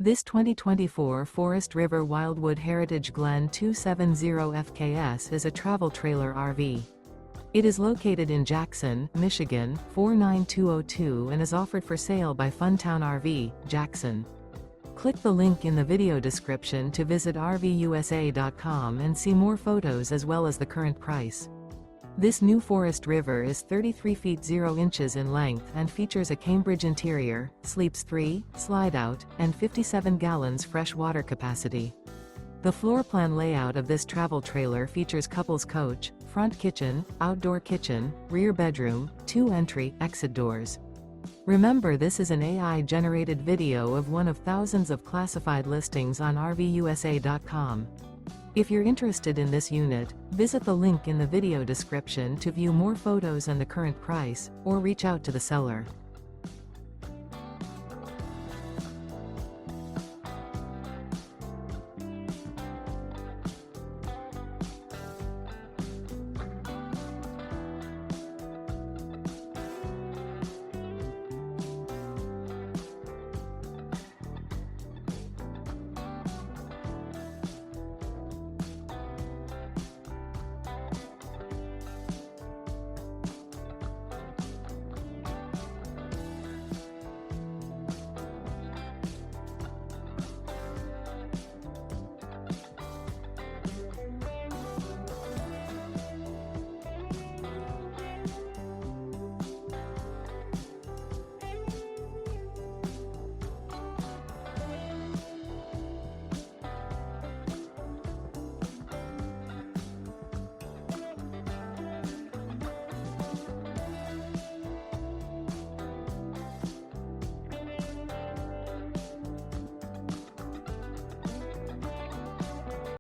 This 2024 Forest River Wildwood Heritage Glen 270 FKS is a travel trailer RV. It is located in Jackson, Michigan, 49202 and is offered for sale by Funtown RV, Jackson. Click the link in the video description to visit RVUSA.com and see more photos as well as the current price. This new Forest River is 33 feet 0 inches in length and features a Cambridge interior, sleeps 3, slide-out, and 57 gallons fresh water capacity. The floor plan layout of this travel trailer features couples coach, front kitchen, outdoor kitchen, rear bedroom, 2 entry/exit doors. Remember, this is an AI-generated video of one of thousands of classified listings on RVUSA.com. If you're interested in this unit, visit the link in the video description to view more photos and the current price, or reach out to the seller.